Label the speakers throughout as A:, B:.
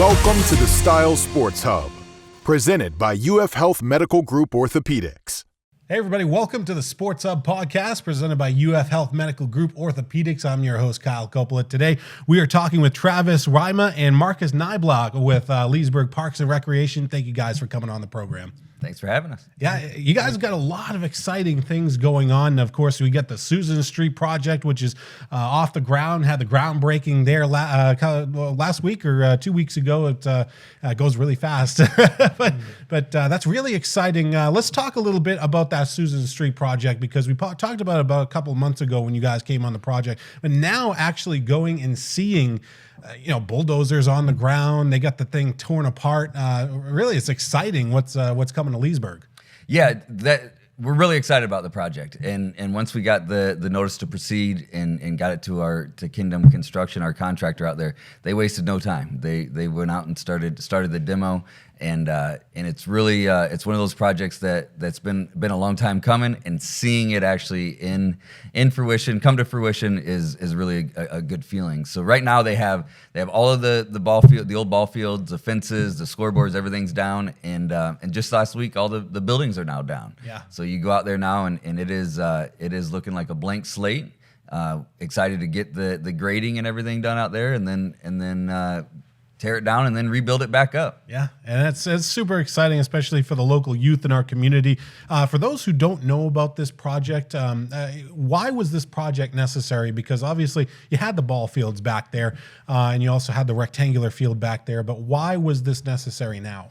A: Welcome to the Style Sports Hub, presented by UF Health Medical Group Orthopaedics.
B: Hey everybody, welcome to the Sports Hub podcast presented by UF Health Medical Group Orthopaedics. I'm your host, Kyle Coppola. Today, we are talking with Travis, Rima, and Marcus Niblack with Leesburg Parks and Recreation. Thank you guys for coming on the program.
C: Thanks for having us.
B: Yeah, you guys have got a lot of exciting things going on. Of course, we got the Susan Street project, which is off the ground, had the groundbreaking there last week or 2 weeks ago. It goes really fast, but that's really exciting. Let's talk a little bit about that Susan Street project, because we talked about it about a couple of months ago when you guys came on the project, but now actually going and seeing bulldozers on the ground. They got the thing torn apart. Really, it's exciting what's coming to Leesburg.
C: Yeah, we're really excited about the project. And once we got the notice to proceed and got it to Kingdom Construction, our contractor out there, they wasted no time. They went out and started the demo. And it's really it's one of those projects that's been a long time coming, and seeing it actually in fruition, come to fruition is really a good feeling. So right now they have all of the ball field, the old ball fields, the fences, the scoreboards, everything's down, and just last week all the buildings are now down.
B: Yeah.
C: So you go out there now and it is looking like a blank slate. Excited to get the grading and everything done out there, and then tear it down and then rebuild it back up.
B: Yeah, and it's super exciting, especially for the local youth in our community. For those who don't know about this project, why was this project necessary? Because obviously you had the ball fields back there, and you also had the rectangular field back there, but why was this necessary now?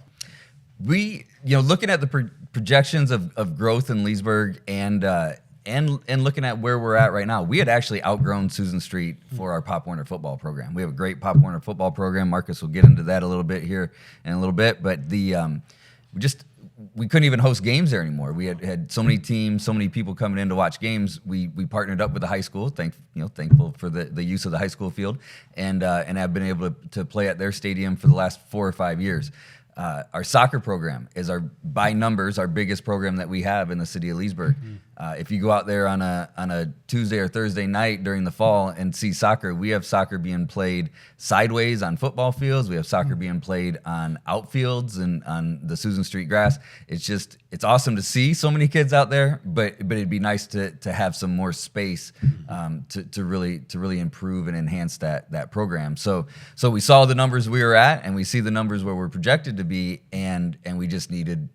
C: We, looking at the projections of growth in Leesburg and looking at where we're at right now, we had actually outgrown Susan Street for our Pop Warner football program. We have a great Pop Warner football program. Marcus will get into that a little bit here in a little bit, but we couldn't even host games there anymore. We had so many teams, so many people coming in to watch games. We partnered up with the high school, thankful for the use of the high school field, and have been able to play at their stadium for the last 4 or 5 years. Our soccer program is by numbers our biggest program that we have in the city of Leesburg. Mm-hmm. If you go out there on a Tuesday or Thursday night during the fall and see soccer, we have soccer being played sideways on football fields. We have soccer being played on outfields and on the Susan Street grass. It's awesome to see so many kids out there, but it'd be nice to have some more space to really improve and enhance that program. So we saw the numbers we were at, and we see the numbers where we're projected to be, and we just needed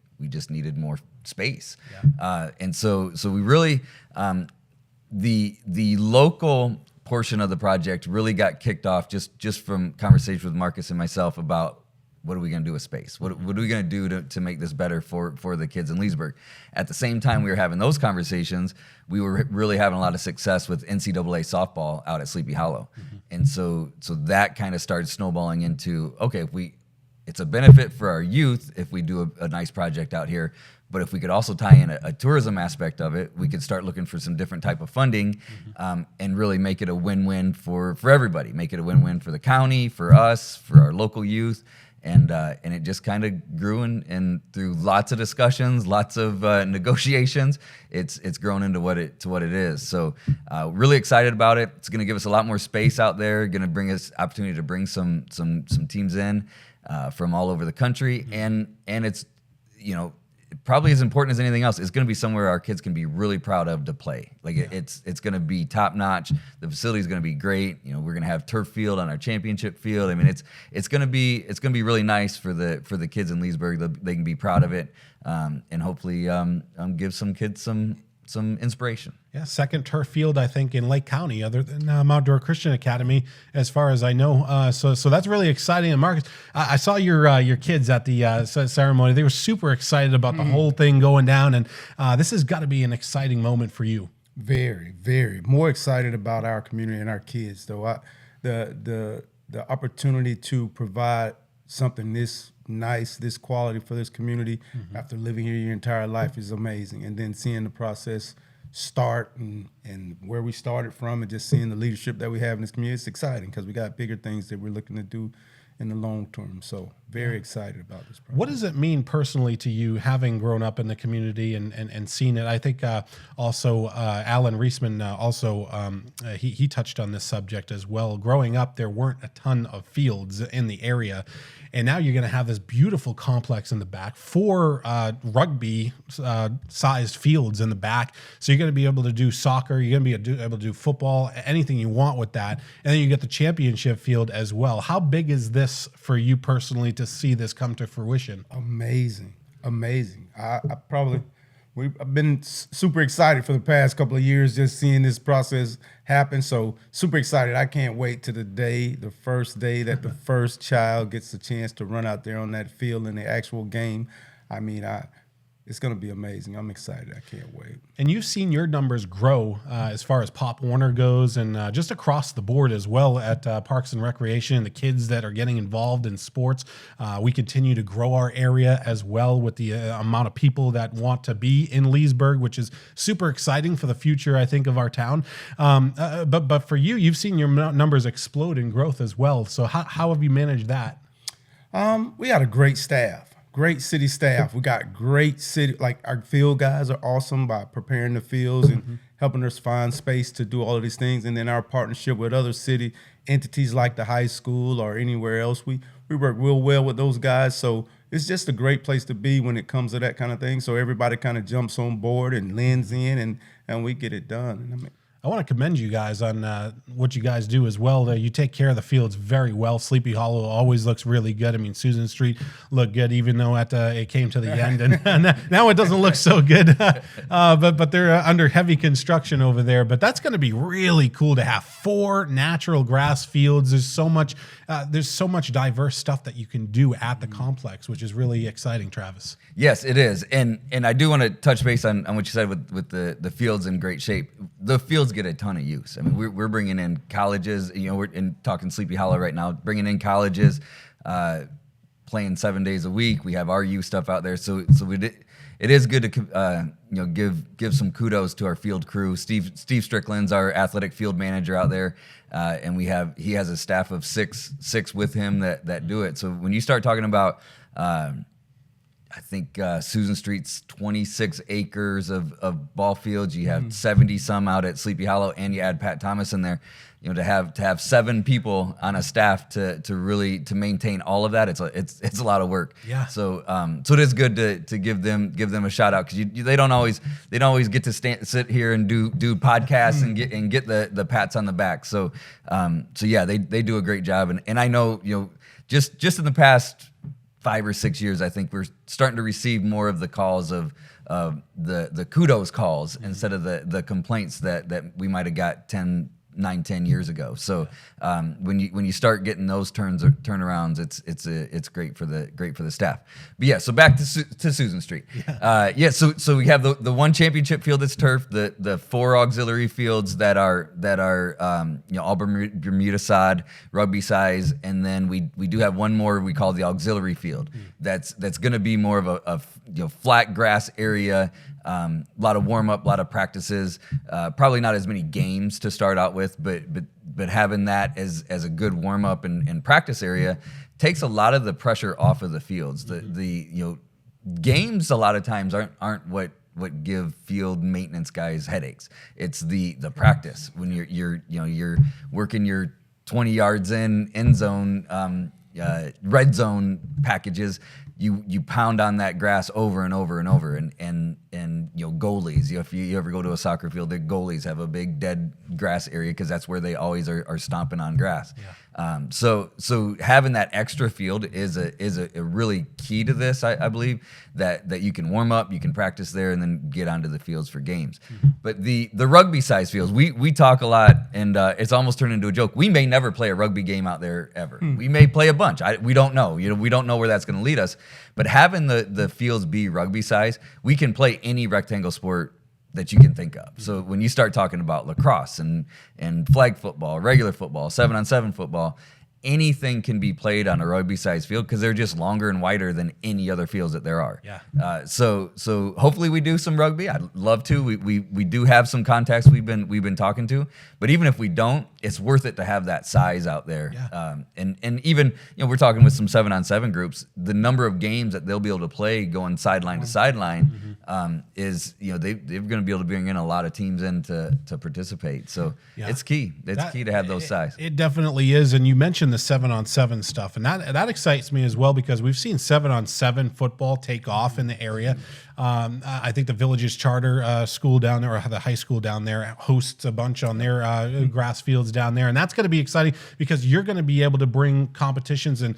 C: more space. Yeah. And so we really, the local portion of the project really got kicked off just from conversation with Marcus and myself about what are we going to do with space? What are we going to do to make this better for the kids in Leesburg? At the same time we were having those conversations, we were really having a lot of success with NCAA softball out at Sleepy Hollow. Mm-hmm. And so that kind of started snowballing into, okay, it's a benefit for our youth if we do a nice project out here, but if we could also tie in a tourism aspect of it, we could start looking for some different type of funding, and really make it a win-win for everybody. Make it a win-win for the county, for us, for our local youth, and it just kind of grew, and through lots of discussions, lots of negotiations, it's grown into what it is. So really excited about it. It's going to give us a lot more space out there. Going to bring us opportunity to bring some teams in from all over the country, and it's probably as important as anything else, it's going to be somewhere our kids can be really proud of to play. It's going to be top notch. The facility is going to be great. We're going to have turf field on our championship field. I mean, it's going to be really nice for the kids in Leesburg. They can be proud of it, and hopefully give some kids some inspiration.
B: Yeah, second turf field, I think, in Lake County, other than Outdoor Christian Academy, as far as I know. So that's really exciting. And Marcus, I saw your kids at the ceremony. They were super excited about the whole thing going down, and this has got to be an exciting moment for you.
D: Very, very more excited about our community and our kids. Though the opportunity to provide something this nice, this quality for this community after living here your entire life is amazing, and then seeing the process start and where we started from, and just seeing the leadership that we have in this community, it's exciting because we got bigger things that we're looking to do in the long term. So Very excited about this project.
B: What does it mean personally to you, having grown up in the community and seen it? I think also Alan Reisman he touched on this subject as well. Growing up, there weren't a ton of fields in the area, and now you're going to have this beautiful complex in the back, 4 rugby-sized fields in the back. So you're going to be able to do soccer, you're going to be able to do football, anything you want with that, and then you get the championship field as well. How big is this for you personally to see this come to fruition?
D: Amazing. I've been super excited for the past couple of years just seeing this process happen. So super excited. I can't wait to the first day that the first child gets a chance to run out there on that field in the actual game. I mean, it's going to be amazing. I'm excited. I can't wait.
B: And you've seen your numbers grow as far as Pop Warner goes, and just across the board as well at Parks and Recreation, and the kids that are getting involved in sports. We continue to grow our area as well with the amount of people that want to be in Leesburg, which is super exciting for the future, I think, of our town. But for you, you've seen your numbers explode in growth as well. So how have you managed that?
D: We got a great staff. Great city staff. We got great city, like our field guys are awesome by preparing the fields and helping us find space to do all of these things. And then our partnership with other city entities like the high school or anywhere else, we work real well with those guys. So it's just a great place to be when it comes to that kind of thing. So everybody kind of jumps on board and lends in, and we get it done. And I mean,
B: I want to commend you guys on what you guys do as well. You take care of the fields very well. Sleepy Hollow always looks really good. I mean, Susan Street looked good, even though it came to the end, and now it doesn't look so good. But they're under heavy construction over there. But that's going to be really cool to have 4 natural grass fields. There's so much diverse stuff that you can do at the complex, which is really exciting, Travis.
C: Yes, it is. And I do want to touch base on what you said with the fields in great shape. The fields get a ton of use. I mean, we're bringing in colleges, we're talking Sleepy Hollow right now, bringing in colleges, playing 7 days a week. We have our youth stuff out there. So it is good to give some kudos to our field crew. Steve Strickland's our athletic field manager out there, and he has a staff of six with him that do it. So when you start talking about I think Susan Street's 26 acres of ball fields. You have 70 some out at Sleepy Hollow, and you add Pat Thomas in there. To have 7 people on a staff to really maintain all of that, it's a lot of work.
B: Yeah.
C: So it is good to give them a shout out, because they don't always get to sit here and do podcasts and get the pats on the back. So yeah, they do a great job, and I know just in the past 5 or 6 years, I think we're starting to receive more of the calls of the kudos calls instead of the complaints that we might have got 9-10 years ago. So when you start getting those turnarounds, it's great for the staff. But yeah, so back to Susan Street. So we have the 1 championship field that's turf, the 4 auxiliary fields that are all Bermuda sod, rugby size, and then we do have 1 more we call the auxiliary field. That's going to be more of a flat grass area. A lot of warm up, a lot of practices. Probably not as many games to start out with, but having that as a good warm up and practice area takes a lot of the pressure off of the fields. The games a lot of times aren't what give field maintenance guys headaches. It's the practice when you're working your 20 yards end zone, red zone packages. You pound on that grass over and over and over, and goalies. If you ever go to a soccer field, the goalies have a big dead grass area because that's where they always are stomping on grass. Yeah. So having that extra field is a really key to this. I believe that you can warm up, you can practice there, and then get onto the fields for games. Mm-hmm. But the rugby size fields, we talk a lot, and it's almost turned into a joke. We may never play a rugby game out there ever. We may play a bunch. We don't know. We don't know where that's going to lead us. But having the fields be rugby size, we can play any rectangle sport that you can think of. So when you start talking about lacrosse and flag football, regular football, 7-on-7 football, anything can be played on a rugby-sized field because they're just longer and wider than any other fields that there are.
B: Yeah.
C: So hopefully we do some rugby. I'd love to. We do have some contacts we've been talking to, but even if we don't, it's worth it to have that size out there.
B: Yeah.
C: And even we're talking with some 7-on-7 groups. The number of games that they'll be able to play going sideline to sideline is they're going to be able to bring in a lot of teams in to participate. So it's key. It's key to have those size.
B: It definitely is. And you mentioned the 7-on-7 stuff, and that excites me as well because we've seen 7-on-7 football take off in the area. I think the Villages Charter school down there, or the high school down there, hosts a bunch on their grass fields down there, and that's going to be exciting because you're going to be able to bring competitions and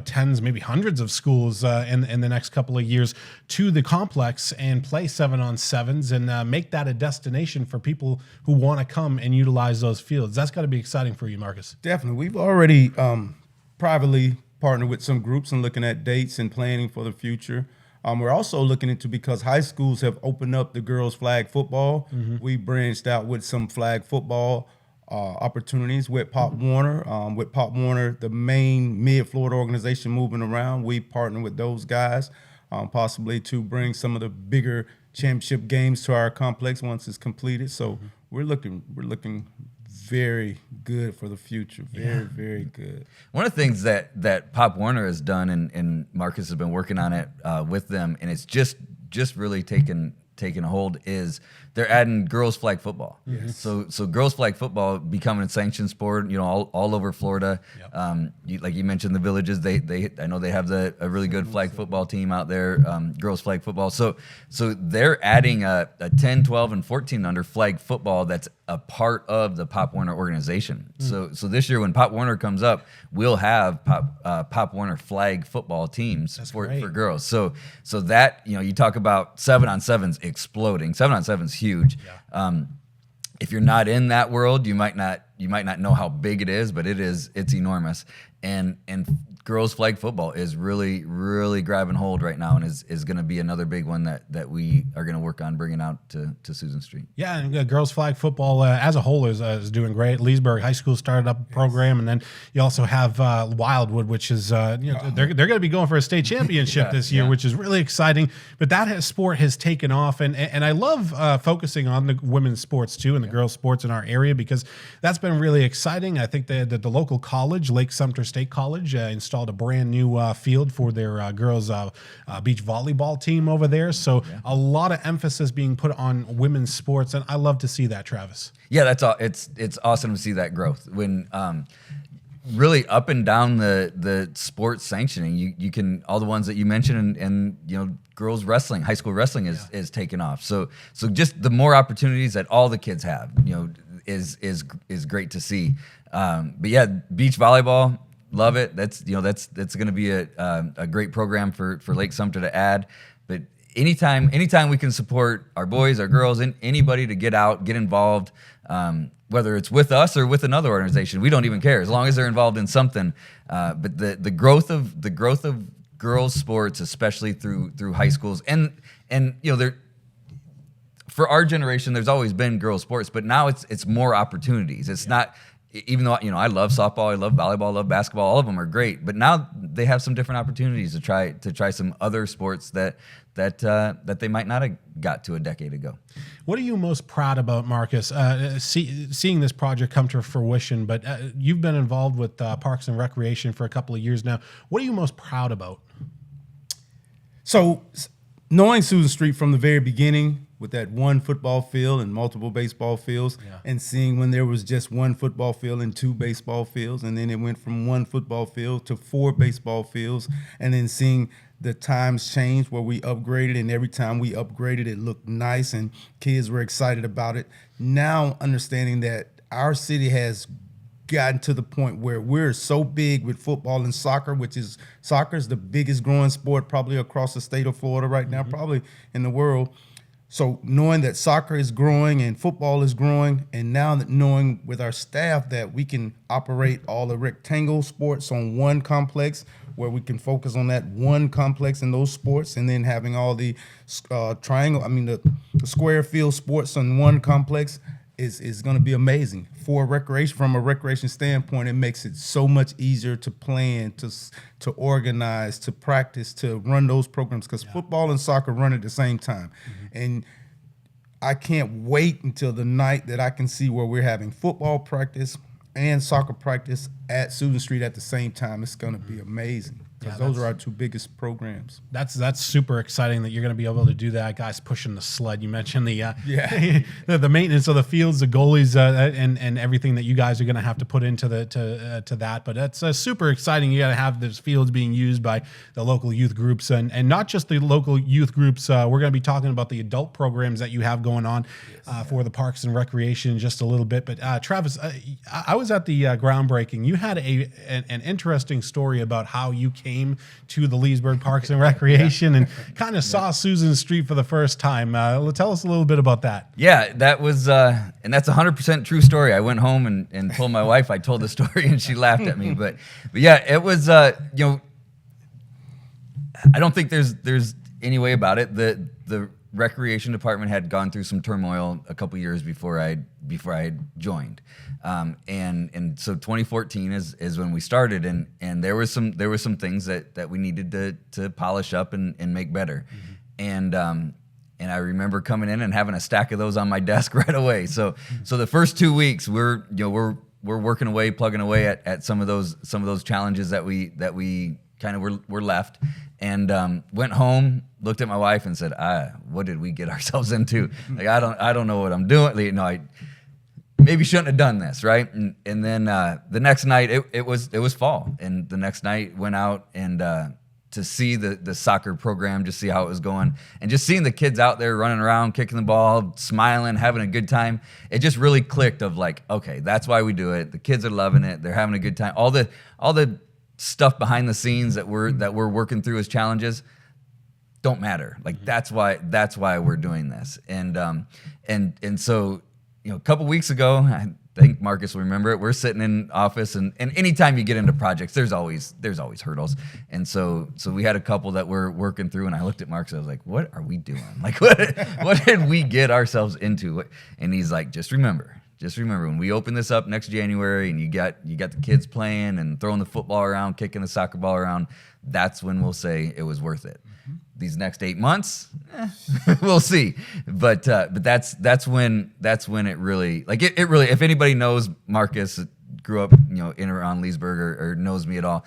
B: tens, maybe hundreds of schools in the next couple of years to the complex and play 7-on-7s and make that a destination for people who want to come and utilize those fields. That's got to be exciting for you, Marcus.
D: Definitely. We've already privately partnered with some groups and looking at dates and planning for the future. We're also looking into, because high schools have opened up the girls' flag football, we branched out with some flag football opportunities with Pop Warner. With Pop Warner, the main Mid-Florida organization moving around, we partner with those guys, possibly to bring some of the bigger championship games to our complex once it's completed. So we're looking very good for the future. Very good.
C: One of the things that Pop Warner has done, and Marcus has been working on it with them, and it's just really taken a hold, is they're adding girls flag football.
D: Yes.
C: So girls flag football becoming a sanctioned sport, all over Florida.
B: Yep.
C: Like you mentioned, the Villages, I know they have a really good flag football team out there, girls flag football. So they're adding a 10, 12, and 14 under flag football that's a part of the Pop Warner organization. So this year when Pop Warner comes up, we'll have Pop Warner flag football teams for girls. So that, you talk about 7-on-7s exploding. 7-on-7's huge.
B: Yeah.
C: If you're not in that world, you might not know how big it is, but it's enormous. And girls flag football is really grabbing hold right now, and is going to be another big one that we are going to work on bringing out to Susan Street.
B: Yeah, and girls flag football as a whole is doing great. Leesburg High School started up a program, and then you also have Wildwood, which is they're going to be going for a state championship this year, which is really exciting. But that sport has taken off, and I love focusing on the women's sports too and the girls' sports in our area because that's been really exciting. I think that the local college, Lake Sumter State College, installed a brand new field for their girls beach volleyball team over there. So a lot of emphasis being put on women's sports, and I love to see that, Travis.
C: Yeah, that's all. It's awesome to see that growth when really up and down the sports sanctioning. You can, all the ones that you mentioned, and girls wrestling, high school wrestling is taking off. So just the more opportunities that all the kids have, is great to see. But yeah, beach volleyball. Love it. That's going to be a great program for Lake Sumter to add. But anytime we can support our boys, our girls, and anybody to get out, get involved, whether it's with us or with another organization, we don't even care as long as they're involved in something. But the growth of girls sports, especially through high schools, and they're. For our generation, there's always been girls sports, but now it's more opportunities. It's not. Even though I love softball, I love volleyball, I love basketball, all of them are great. But now they have some different opportunities to try some other sports that they might not have got to a decade ago.
B: What are you most proud about, Marcus? Seeing this project come to fruition, but you've been involved with Parks and Recreation for a couple of years now. What are you most proud about?
D: So, knowing Susan Street from the very beginning, with that one football field and multiple baseball fields, and seeing when there was just one football field and 2 baseball fields, and then it went from 1 football field to 4 baseball fields, and then seeing the times change where we upgraded, and every time we upgraded, it looked nice and kids were excited about it. Now understanding that our city has gotten to the point where we're so big with football and soccer, which is soccer's the biggest growing sport probably across the state of Florida right now, probably in the world. So knowing that soccer is growing and football is growing, and now that knowing with our staff that we can operate all the rectangle sports on one complex, where we can focus on that one complex in those sports, and then having all the the square field sports on one complex, is going to be amazing for recreation. From a recreation standpoint, it makes it so much easier to plan, to organize, to practice, to run those programs, because football and soccer run at the same time. And I can't wait until the night that I can see where we're having football practice and soccer practice at Susan Street at the same time. It's going to be amazing. Because those are our two biggest programs.
B: That's super exciting that you're going to be able to do that. Guys pushing the sled. You mentioned the the maintenance of the fields, the goalies, and everything that you guys are going to have to put into to that. But that's super exciting. You got to have those fields being used by the local youth groups, and not just the local youth groups. We're going to be talking about the adult programs that you have going on for the Parks and Recreation in just a little bit. But Travis, I was at the groundbreaking. You had an interesting story about how you came to the Leesburg Parks and Recreation and kind of saw Susan Street for the first time. Tell us a little bit about that.
C: Yeah, that was, and that's 100% true story. I went home and told my wife I told the story, and she laughed at me. But yeah, it was, I don't think there's any way about it. The recreation department had gone through some turmoil a couple years before I had joined, and so 2014 is when we started, and there was some things that we needed to polish up and make better, and I remember coming in and having a stack of those on my desk right away. So the first 2 weeks we're working away, plugging away at some of those challenges that we kind of were left, and went home, looked at my wife, and said, "What did we get ourselves into? Like, I don't know what I'm doing. I maybe shouldn't have done this, right?" And then the next night it was fall, and the next night went out and to see the soccer program, just see how it was going, and just seeing the kids out there running around, kicking the ball, smiling, having a good time. It just really clicked of like, okay, that's why we do it. The kids are loving it. They're having a good time. All the stuff behind the scenes that we're working through as challenges don't matter. Like that's why we're doing this. And so, a couple weeks ago, I think Marcus will remember it. We're sitting in office, and anytime you get into projects, there's always hurdles. And so we had a couple that we're working through, and I looked at Marcus. I was like, "What are we doing? Like, what did we get ourselves into?" And he's like, Just remember, when we open this up next January, and you got the kids playing and throwing the football around, kicking the soccer ball around, that's when we'll say it was worth it." These next 8 months, we'll see. But that's when it really, like it really. If anybody knows Marcus, grew up in or around Leesburg, or knows me at all,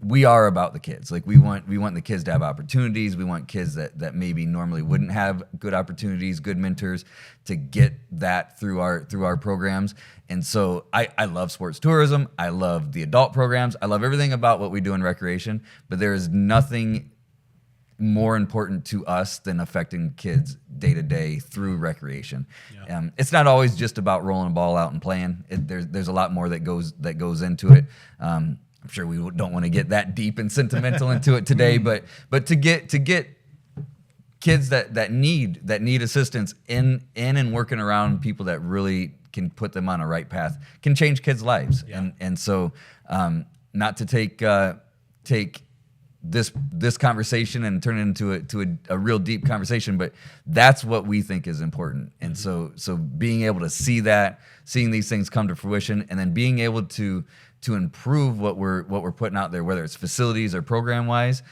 C: we are about the kids. Like we want the kids to have opportunities. We want kids that maybe normally wouldn't have good opportunities, good mentors, to get that through our programs. And so I love sports tourism. I love the adult programs. I love everything about what we do in recreation. But there is nothing more important to us than affecting kids day to day through recreation. Yeah. It's not always just about rolling a ball out and playing. There's a lot more that goes into it. I'm sure we don't want to get that deep and sentimental into it today, but to get kids that need assistance in and working around people that really can put them on a right path can change kids' lives. Yeah. And so not to take this conversation and turn it into a real deep conversation, but that's what we think is important. And so being able to seeing these things come to fruition, and then being able to improve what we're putting out there, whether it's facilities or program wise,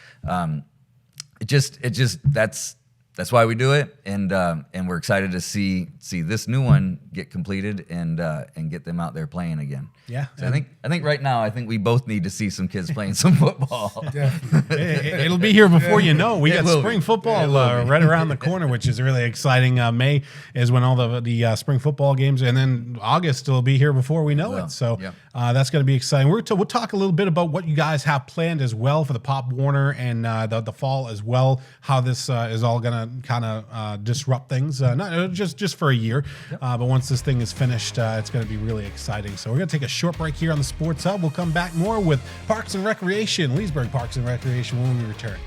C: that's why we do it, and we're excited to see this new one get completed and get them out there playing again. Yeah, so I think right now we both need to see some kids playing some football.
B: It'll be here before you know. We got spring football right around the corner, which is really exciting. May is when all the spring football games, and then August will be here before we know it. So that's going to be exciting. We'll talk a little bit about what you guys have planned as well for the Pop Warner and the fall as well. How this is all going to kind of disrupt things, not just for a year, but once this thing is finished, it's going to be really exciting. So we're going to take a short break here on the Sports Hub. We'll come back more with Parks and Recreation, Leesburg Parks and Recreation, when we return.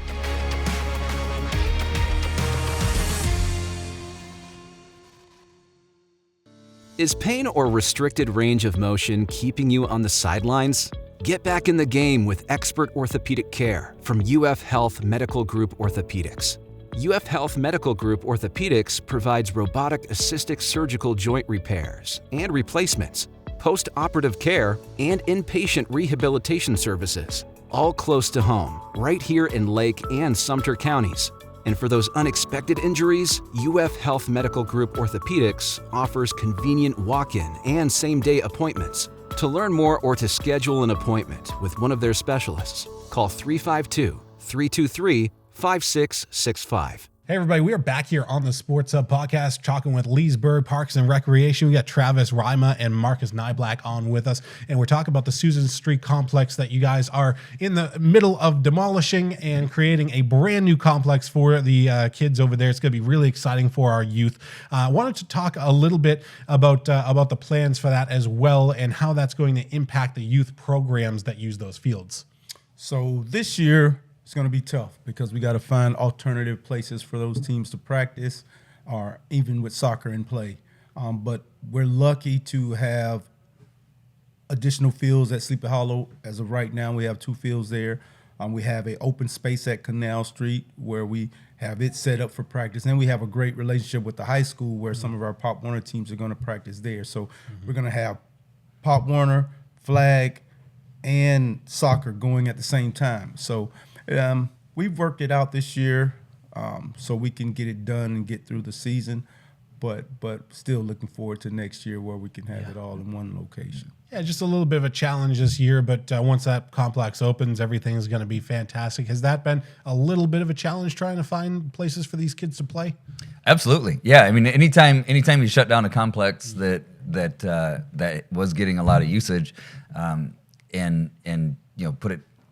E: Is pain or restricted range of motion keeping you on the sidelines? Get back in the game with expert orthopedic care from UF Health Medical Group Orthopaedics. UF Health Medical Group Orthopaedics provides robotic-assisted surgical joint repairs and replacements, post-operative care, and inpatient rehabilitation services, all close to home, right here in Lake and Sumter counties. And for those unexpected injuries, UF Health Medical Group Orthopaedics offers convenient walk-in and same-day appointments. To learn more or to schedule an appointment with one of their specialists, call 352-323-5665.
B: Hey everybody, we are back here on the Sports Hub podcast talking with Leesburg Parks and Recreation. We got Travis, Rima, and Marcus Niblack on with us, and we're talking about the Susan Street complex that you guys are in the middle of demolishing and creating a brand new complex for the kids over there. It's going to be really exciting for our youth. I wanted to talk a little bit about the plans for that as well and how that's going to impact the youth programs that use those fields.
D: So this year, it's going to be tough because we got to find alternative places for those teams to practice, or even with soccer in play. But we're lucky to have additional fields at Sleepy Hollow. As of right now, we have 2 fields there. We have an open space at Canal Street where we have it set up for practice. And we have a great relationship with the high school where some of our Pop Warner teams are going to practice there. So we're going to have Pop Warner, flag, and soccer going at the same time. So we've worked it out this year so we can get it done and get through the season, but still looking forward to next year where we can have it all in one location.
B: Yeah, just a little bit of a challenge this year, but once that complex opens, everything is going to be fantastic. Has that been a little bit of a challenge trying to find places for these kids to play?
C: Absolutely. Yeah. I mean, anytime you shut down a complex that was getting a lot of usage, and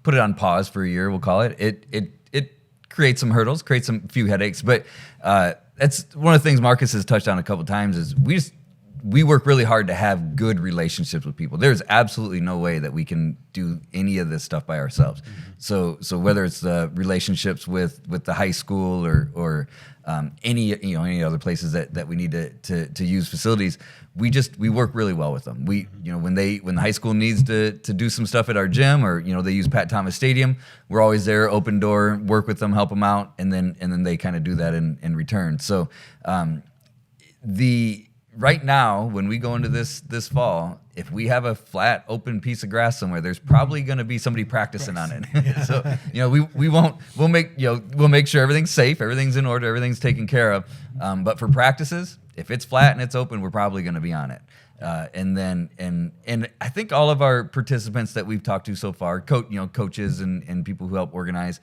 C: put it on pause for a year, we'll call it. It creates some hurdles, creates a few headaches, but that's one of the things Marcus has touched on a couple of times is we work really hard to have good relationships with people. There's absolutely no way that we can do any of this stuff by ourselves. So whether it's the relationships with the high school or any other places that we need to use facilities, we work really well with them. When the high school needs to do some stuff at our gym or they use Pat Thomas Stadium, we're always there, open door, work with them, help them out, and then they kind of do that in return. So right now, when we go into this fall, if we have a flat, open piece of grass somewhere, there's probably going to be somebody practicing on it. So we'll make sure everything's safe, everything's in order, everything's taken care of. But for practices, if it's flat and it's open, we're probably going to be on it. And I think all of our participants that we've talked to so far, coaches and people who help organize,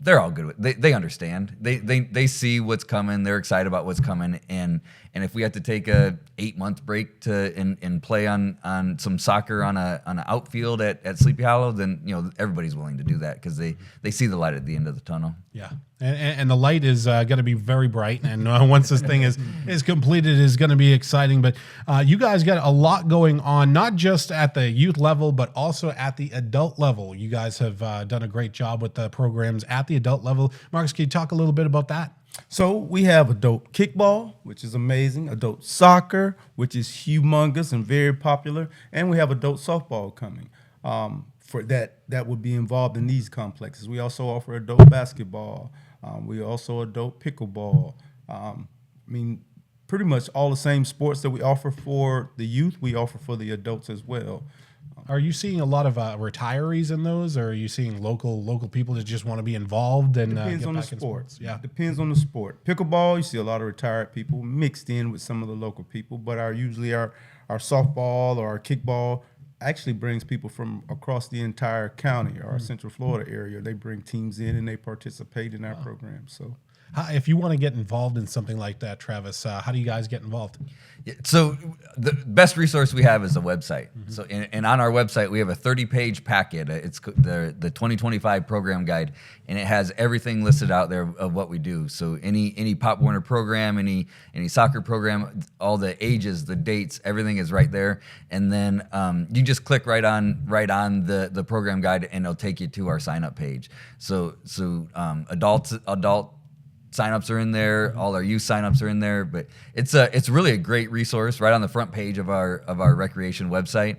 C: they're all good with it. They understand. They see what's coming. They're excited about what's coming. And if we have to take a 8-month break and play on some soccer on an outfield at Sleepy Hollow, then everybody's willing to do that because they see the light at the end of the tunnel.
B: Yeah, and the light is going to be very bright, and once this thing is completed, is going to be exciting. But you guys got a lot going on, not just at the youth level, but also at the adult level. You guys have done a great job with the programs at the adult level. Marcus, can you talk a little bit about that?
D: So we have adult kickball, which is amazing, adult soccer, which is humongous and very popular, and we have adult softball coming. For that would be involved in these complexes. We also offer adult basketball. We also adult pickleball. Pretty much all the same sports that we offer for the youth, we offer for the adults as well.
B: Are you seeing a lot of retirees in those, or are you seeing local people that just want to be involved and
D: depends
B: get
D: on
B: back
D: the
B: in
D: sport?
B: sports? Yeah,
D: Depends on the sport. Pickleball, you see a lot of retired people mixed in with some of the local people, but usually our softball or our kickball actually brings people from across the entire county or our Central Florida area. They bring teams in and they participate in our program. So,
B: if you want to get involved in something like that, Travis, how do you guys get involved?
C: So the best resource we have is a website. So and on our website we have a 30-page packet. It's the 2025 program guide, and it has everything listed out there of what we do. So any Pop Warner program, any soccer program, all the ages, the dates, everything is right there. And then you just click right on the program guide, and it'll take you to our sign up page. So adult signups are in there. All our youth signups are in there, but it's really a great resource right on the front page of our recreation website.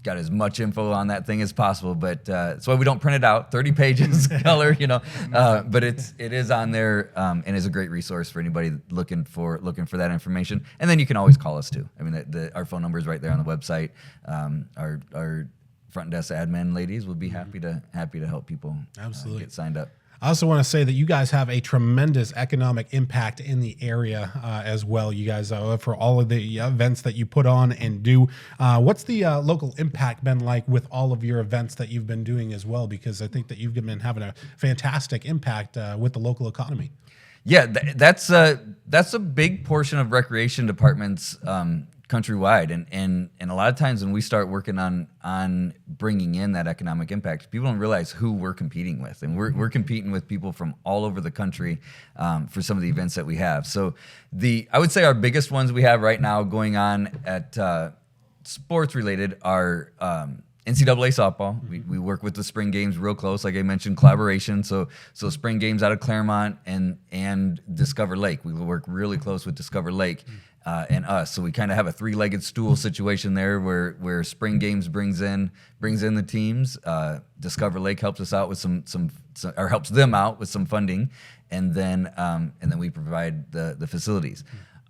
C: got as much info on that thing as possible, but that's why we don't print it out, 30 pages color, but it is on there, and is a great resource for anybody looking for that information. And then you can always call us too. I mean, our phone number is right there on the website. Our front desk admin ladies would be happy to help people
B: Absolutely
C: get signed up.
B: I also want to say that you guys have a tremendous economic impact in the area as well. You guys, for all of the events that you put on and do, what's the local impact been like with all of your events that you've been doing as well? Because I think that you've been having a fantastic impact with the local economy.
C: Yeah, that's a big portion of recreation departments countrywide, and a lot of times when we start working on bringing in that economic impact, people don't realize who we're competing with, and we're competing with people from all over the country for some of the events that we have. So I would say our biggest ones we have right now going on at sports related are NCAA softball. We work with the spring games real close, like I mentioned, collaboration. So spring games out of Claremont and Discover Lake. We work really close with Discover Lake and us. So we kind of have a three-legged stool situation there, where spring games brings in the teams. Discover Lake helps us out with some or helps them out with some funding, and then we provide the facilities.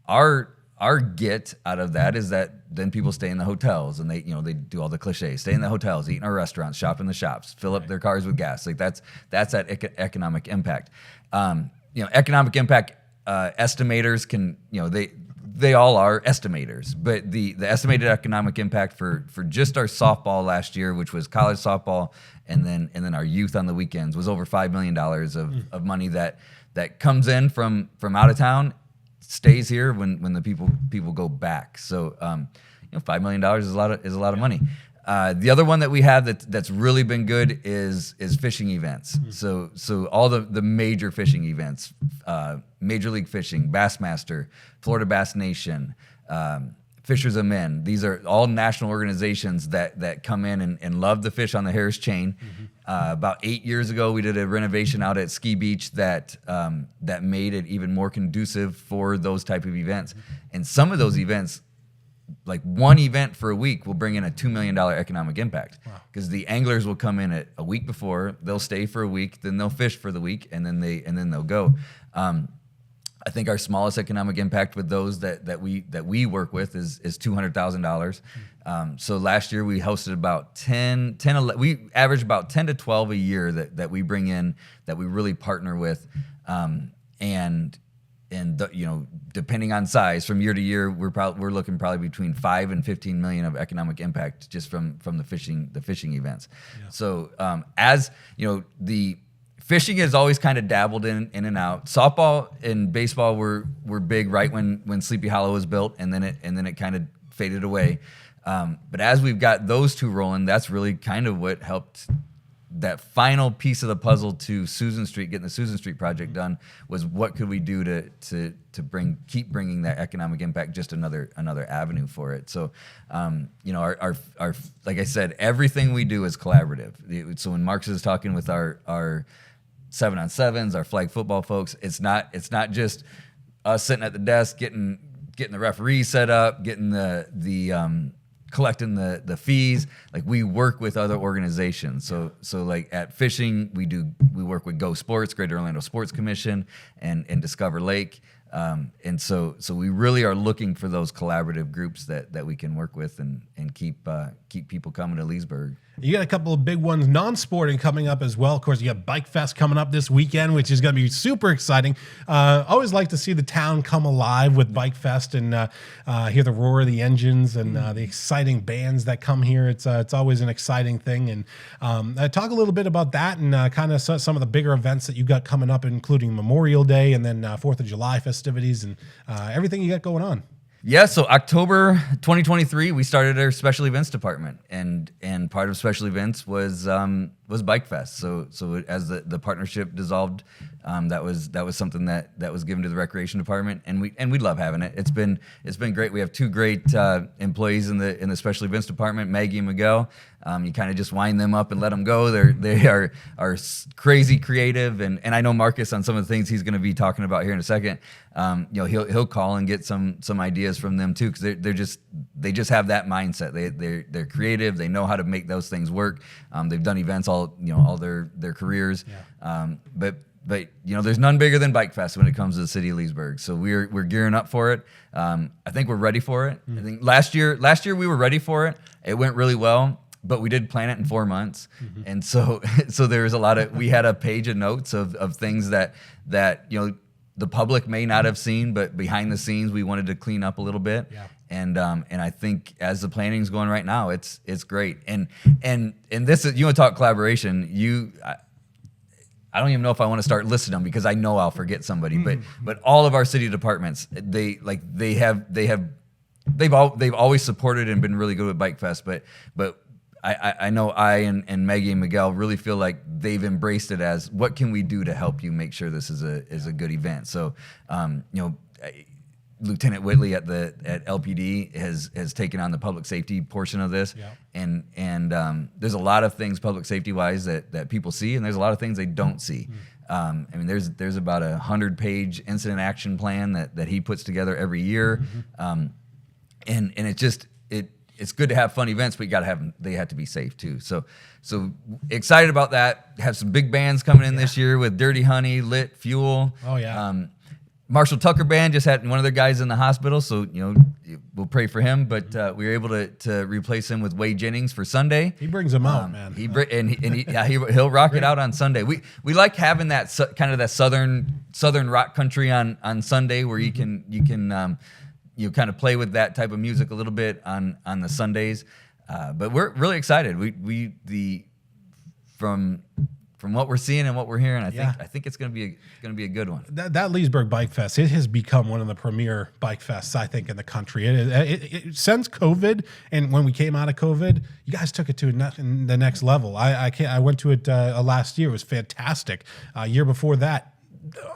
C: Our get out of that is that then people stay in the hotels, and they do all the cliches, stay in the hotels, eat in our restaurants, shop in the shops, fill up their cars with gas. Like that's that economic impact. Economic impact estimators can, they all are estimators, but the estimated economic impact for just our softball last year, which was college softball, and then our youth on the weekends, was over $5 million of money that comes in from out of town, stays here when the people go back. So $5 million is a lot of money. The other one that we have that's really been good is fishing events. So all the major fishing events, Major League Fishing, Bassmaster, Florida Bass Nation, Fishers of Men. These are all national organizations that come in and love the fish on the Harris chain. About 8 years ago, we did a renovation out at Ski Beach that made it even more conducive for those type of events. And some of those events, like one event for a week, will bring in a $2 million economic impact, because the anglers will come in a week before, they'll stay for a week, then they'll fish for the week, and then they'll go. I think our smallest economic impact with those that we work with is $200,000. So last year we hosted about 11, we average about 10 to 12 a year that we bring in, that we really partner with, and depending on size, from year to year, we're looking probably between 5 and 15 million of economic impact just from the fishing events. Yeah. So as you know, the fishing has always kind of dabbled in and out. Softball and baseball were big right when Sleepy Hollow was built, and then it kind of faded away. But as we've got those two rolling, that's really kind of what helped. That final piece of the puzzle to Susan Street, getting the Susan Street project done, was what could we do to keep bringing that economic impact, just another avenue for it. So, our like I said, everything we do is collaborative. So when Marcus is talking with our 7-on-7s, our flag football folks, it's not just us sitting at the desk getting the referees set up, getting the collecting the fees. Like, we work with other organizations. So like at fishing, we work with Go Sports, Greater Orlando Sports Commission, and Discover Lake. And so we really are looking for those collaborative groups that we can work with and keep people coming to Leesburg.
B: You got a couple of big ones, non-sporting, coming up as well. Of course, you got Bike Fest coming up this weekend, which is going to be super exciting. Always like to see the town come alive with Bike Fest and hear the roar of the engines and the exciting bands that come here. It's always an exciting thing. And talk a little bit about that and kind of some of the bigger events that you got coming up, including Memorial Day and then 4th of July festivities and everything you got going on.
C: Yeah, so October 2023, we started our special events department, and part of special events was Bike Fest. So as the partnership dissolved, that was something that was given to the recreation department, and we love having it. It's been great. We have two great employees in the special events department, Maggie and Miguel. You kind of just wind them up and let them go. They are crazy creative, and I know Marcus on some of the things he's going to be talking about here in a second. He'll call and get some ideas from them too, because they just have that mindset. They're creative. They know how to make those things work. They've done events all their careers. Yeah. But there's none bigger than Bike Fest when it comes to the city of Leesburg. So we're gearing up for it. I think we're ready for it. I think last year we were ready for it. It went really well. But we did plan it in 4 months, and so there was we had a page of notes of things that the public may not have seen, but behind the scenes we wanted to clean up a little bit. Yeah. And I think as the planning's going right now, it's great. And this is, you want to talk collaboration. I don't even know if I want to start listing them because I know I'll forget somebody. But all of our city departments, they've always supported and been really good with Bike Fest, but I know and Maggie and Miguel really feel like they've embraced it as, what can we do to help you make sure this is a good event. So Lieutenant Whitley at LPD has taken on the public safety portion of this. Yeah. And there's a lot of things public safety wise that people see, and there's a lot of things they don't see. There's about 100-page incident action plan that he puts together every year. And it's good to have fun events, but they have to be safe too. So excited about that. Have some big bands coming in this year with Dirty Honey, Lit, Fuel. Oh yeah. Marshall Tucker Band just had one of their guys in the hospital, so we'll pray for him. But we were able to replace him with Wade Jennings for Sunday.
B: He brings them out, man.
C: He'll rock it out on Sunday. We like having that kind of that southern rock country on Sunday, where you can kind of play with that type of music a little bit on the Sundays. But we're really excited. From what we're seeing and what we're hearing, I think it's going to be a good one.
B: That Leesburg Bike Fest, it has become one of the premier bike fests, I think, in the country. It since COVID, and when we came out of COVID, you guys took it to the next level. I went to it last year. It was fantastic. Year before that,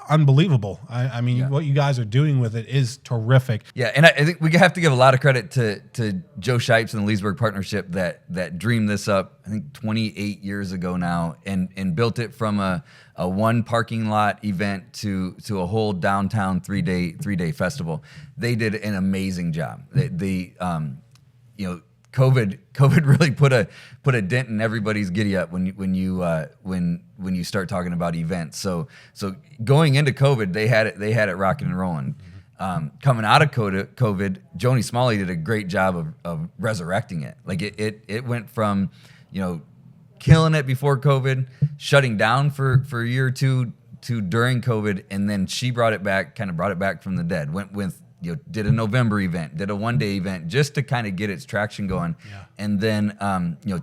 B: unbelievable. I mean, what you guys are doing with it is terrific.
C: Yeah, and I think we have to give a lot of credit to Joe Shipes and the Leesburg partnership that dreamed this up, I think 28 years ago now, and built it from a one parking lot event to a whole downtown three day festival. They did an amazing job. COVID really put a dent in everybody's giddy up when you start talking about events. So going into COVID, they had it rocking and rolling. Coming out of COVID, Joni Smalley did a great job of resurrecting it. Like it went from killing it before COVID, shutting down for a year or two to during COVID, and then she brought it back from the dead. Went with did a November event, did a one-day event just to kind of get its traction going. Yeah. And then,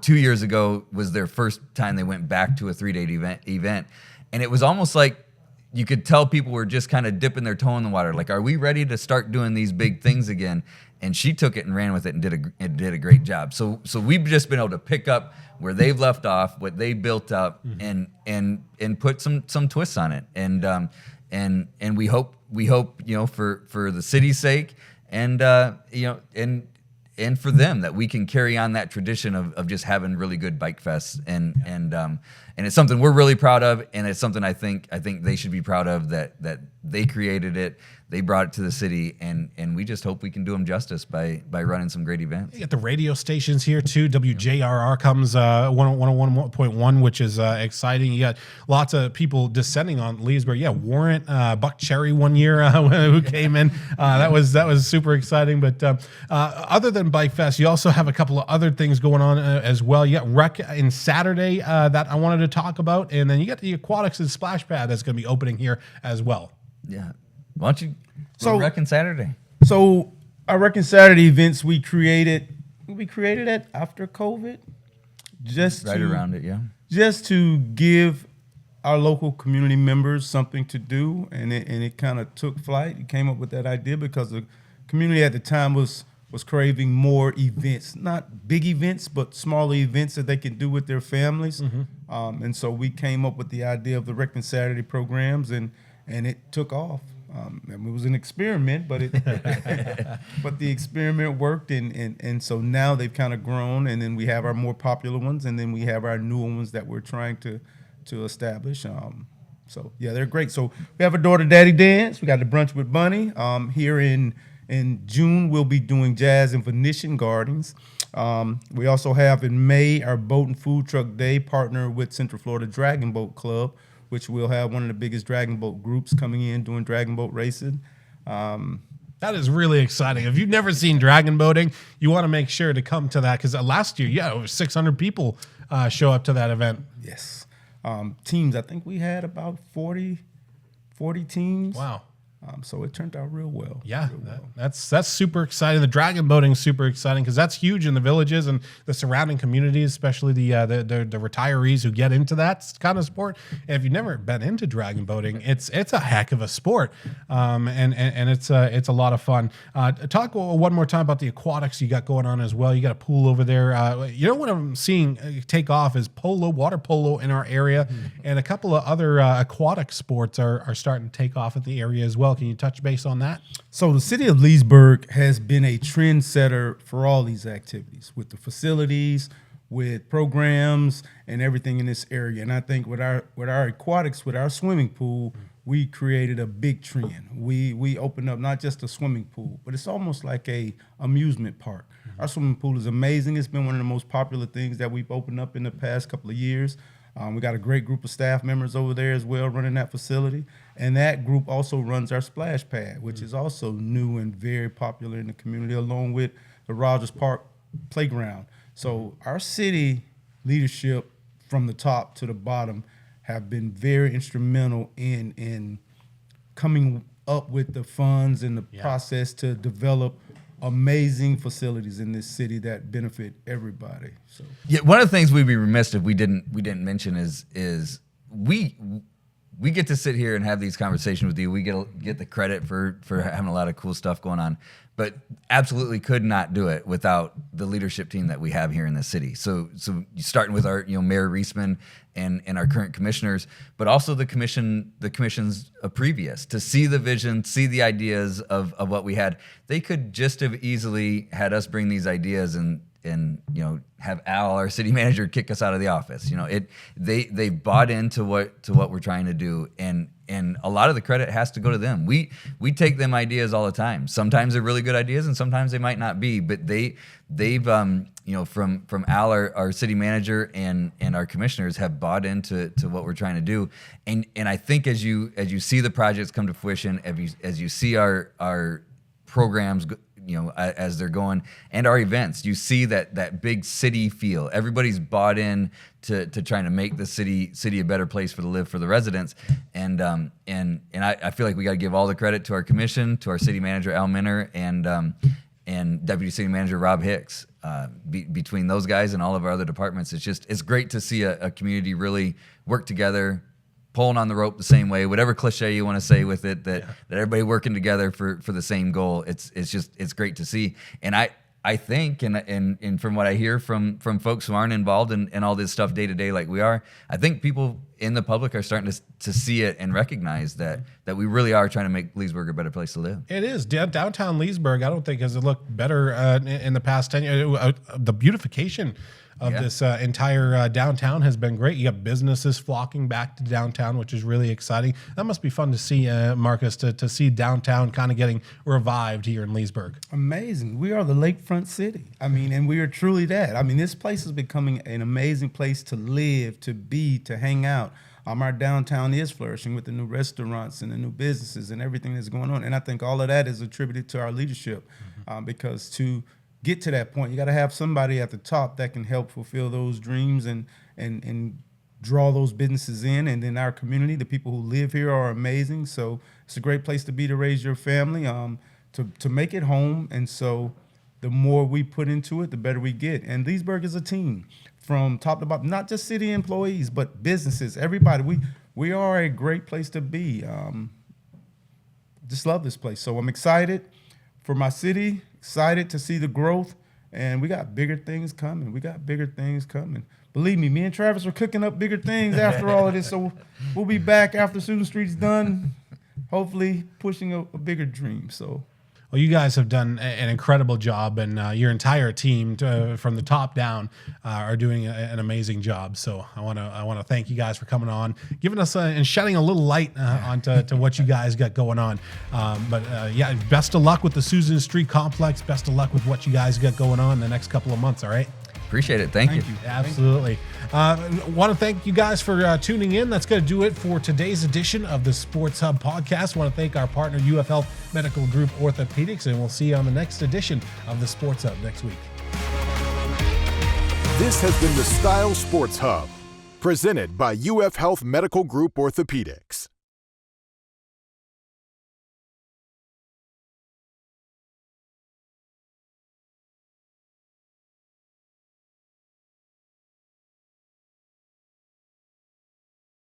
C: 2 years ago was their first time they went back to a 3-day event. And it was almost like you could tell people were just kind of dipping their toe in the water. Like, are we ready to start doing these big things again? And she took it and ran with it and did a great job. So we've just been able to pick up where they've left off, what they built up, and put some twists on it. And we hope for the city's sake and for them that we can carry on that tradition of just having really good bike fests and it's something we're really proud of, and it's something I think they should be proud of that they created it, they brought it to the city, and we just hope we can do them justice by running some great events. You
B: got the radio stations here too. WJRR comes 101.1, which is exciting. You got lots of people descending on Leesburg. Yeah, Warrant, Buck Cherry one year who came in. That was super exciting. But other than Bike Fest, you also have a couple of other things going on as well. You got Rec in Saturday that I wanted to talk about, and then you got the Aquatics and Splash Pad that's going to be opening here as well.
C: Yeah. Why don't you Rec and Saturday?
D: So our Rec and Saturday events we created it after COVID,
C: around it, yeah.
D: Just to give our local community members something to do, and it kind of took flight. It came up with that idea because the community at the time was was craving more events, not big events, but smaller events that they can do with their families. And so we came up with the idea of the Rec and Saturday programs, and it took off. It was an experiment, but but the experiment worked, and so now they've kind of grown, and then we have our more popular ones, and then we have our newer ones that we're trying to establish. So yeah, they're great. So we have a daughter daddy dance. We got the brunch with Bunny. Here in June we'll be doing jazz and Venetian gardens. We also have in May our boat and food truck day, partner with Central Florida Dragon Boat Club, which will have one of the biggest dragon boat groups coming in doing dragon boat racing.
B: That is really exciting. If you've never seen dragon boating, you want to make sure to come to that, because last year, over 600 people show up to that event.
D: Yes. Teams, I think we had about 40 teams.
B: Wow.
D: So it turned out real well.
B: Yeah, that's super exciting. The dragon boating is super exciting because that's huge in the villages and the surrounding communities, especially the retirees who get into that kind of sport. And if you've never been into dragon boating, it's a heck of a sport, and it's a lot of fun. Talk one more time about the aquatics you got going on as well. You got a pool over there. What I'm seeing take off is water polo in our area, and a couple of other aquatic sports are starting to take off at the area as well. Can you touch base on that?
D: So the city of Leesburg has been a trendsetter for all these activities, with the facilities, with programs, and everything in this area. And I think with our aquatics, with our swimming pool, we created a big trend. We opened up not just a swimming pool, but it's almost like a amusement park. Our swimming pool is amazing. It's been one of the most popular things that we've opened up in the past couple of years. We got a great group of staff members over there as well running that facility. And that group also runs our splash pad, which is also new and very popular in the community, along with the Rogers Park playground. So our city leadership from the top to the bottom have been very instrumental in coming up with the funds and the process to develop amazing facilities in this city that benefit everybody. So
C: yeah, one of the things we'd be remiss if we didn't mention is we get to sit here and have these conversations with you. We get the credit for having a lot of cool stuff going on, but absolutely could not do it without the leadership team that we have here in the city. So starting with our Mayor Reisman and our current commissioners, but also the commissions previous, to see the vision, see the ideas of what we had. They could just have easily had us bring these ideas and have Al, our city manager, kick us out of the office. They bought into what we're trying to do, and a lot of the credit has to go to them. We take them ideas all the time. Sometimes they're really good ideas, and sometimes they might not be. But they've from Al, our city manager, and our commissioners have bought into what we're trying to do. And I think as you see the projects come to fruition, as you see our programs, as they're going, and our events, you see that big city feel. Everybody's bought in to trying to make the city a better place to live for the residents. And I feel like we got to give all the credit to our commission, to our city manager Al Minner, and Deputy City Manager Rob Hicks. Between those guys and all of our other departments, it's great to see a community really work together, pulling on the rope the same way, whatever cliche you want to say with it, that everybody working together for the same goal. It's great to see. And I think, and from what I hear from folks who aren't involved in all this stuff day to day like we are, I think people in the public are starting to see it and recognize that we really are trying to make Leesburg a better place to live.
B: It is. Downtown Leesburg, I don't think has looked better in the past 10 years. The beautification of this entire downtown has been great. You got businesses flocking back to downtown, which is really exciting. That must be fun to see, Marcus, to see downtown kind of getting revived here in Leesburg.
D: Amazing. We are the lakefront city. And we are truly that. This place is becoming an amazing place to live, to be, to hang out. Our downtown is flourishing with the new restaurants and the new businesses and everything that's going on. And I think all of that is attributed to our leadership, because to get to that point, you got to have somebody at the top that can help fulfill those dreams and draw those businesses in. And then our community, the people who live here, are amazing. So it's a great place to be, to raise your family, to make it home. And so the more we put into it, the better we get. And Leesburg is a team from top to bottom, not just city employees, but businesses, everybody. We are a great place to be. Just love this place. So I'm excited for my city excited to see the growth, and we got bigger things coming. Believe me and Travis are cooking up bigger things after all of this. So we'll be back after Susan Street's done, hopefully pushing a bigger dream. So.
B: Well, you guys have done an incredible job, and your entire team, from the top down, are doing an amazing job. So I want to thank you guys for coming on, giving us and shedding a little light onto what you guys got going on. But best of luck with the Susan Street Complex. Best of luck with what you guys got going on in the next couple of months. All right.
C: Appreciate it. Thank you.
B: Absolutely. Want to thank you guys for tuning in. That's going to do it for today's edition of the Sports Hub podcast. Want to thank our partner, UF Health Medical Group Orthopaedics, and we'll see you on the next edition of the Sports Hub next week.
A: This has been the Style Sports Hub, presented by UF Health Medical Group Orthopaedics.